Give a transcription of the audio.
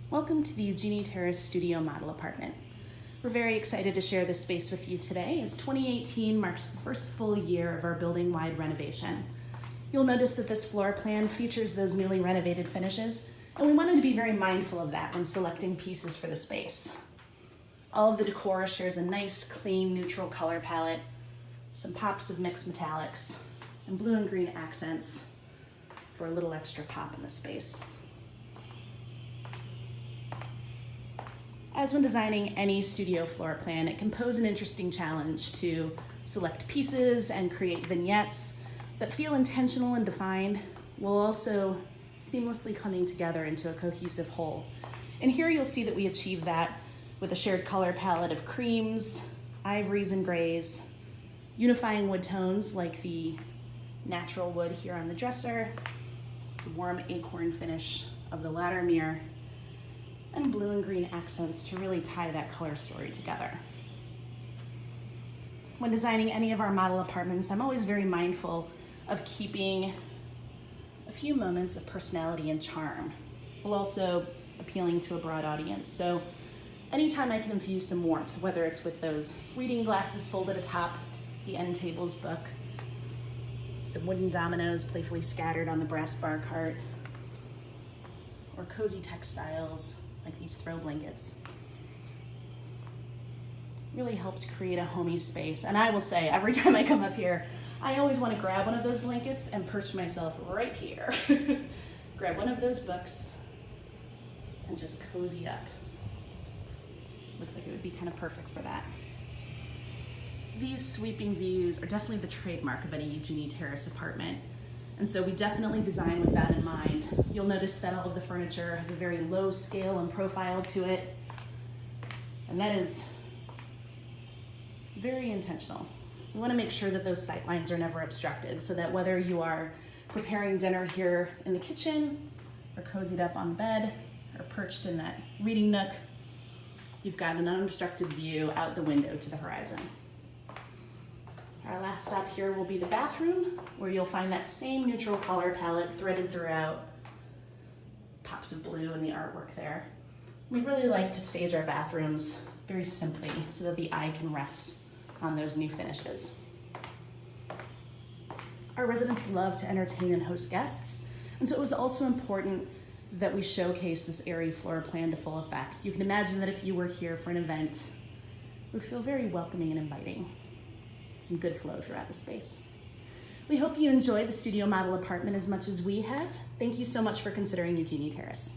Welcome to the Eugenie Terrace studio model apartment. We're very excited to share this space with you today as 2018 marks the first full year of our building-wide renovation. You'll notice that this floor plan features those newly renovated finishes, and we wanted to be very mindful of that when selecting pieces for the space. All of the decor shares a nice, clean, neutral color palette, some pops of mixed metallics, and blue and green accents for a little extra pop in the space. As when designing any studio floor plan, it can pose an interesting challenge to select pieces and create vignettes that feel intentional and defined, while also seamlessly coming together into a cohesive whole. And here you'll see that we achieve that with a shared color palette of creams, ivories, and grays, unifying wood tones like the natural wood here on the dresser, the warm acorn finish of the ladder mirror, and blue and green accents to really tie that color story together. When designing any of our model apartments, I'm always very mindful of keeping a few moments of personality and charm, while also appealing to a broad audience. So anytime I can infuse some warmth, whether it's with those reading glasses folded atop the end table's book, some wooden dominoes playfully scattered on the brass bar cart, or cozy textiles like these throw blankets, really helps create a homey space. And I will say, every time I come up here, I always want to grab one of those blankets and perch myself right here. Grab one of those books and just cozy up. Looks like it would be kind of perfect for that. These sweeping views are definitely the trademark of any Eugenie Terrace apartment. And so we definitely design with that in mind. You'll notice that all of the furniture has a very low scale and profile to it. And that is very intentional. We want to make sure that those sight lines are never obstructed, so that whether you are preparing dinner here in the kitchen, or cozied up on the bed, or perched in that reading nook, you've got an unobstructed view out the window to the horizon. Our last stop here will be the bathroom, where you'll find that same neutral color palette threaded throughout, pops of blue in the artwork there. We really like to stage our bathrooms very simply so that the eye can rest on those new finishes. Our residents love to entertain and host guests, and so it was also important that we showcase this airy floor plan to full effect. You can imagine that if you were here for an event, it would feel very welcoming and inviting. Some good flow throughout the space. We hope you enjoy the studio model apartment as much as we have. Thank you so much for considering Eugenie Terrace.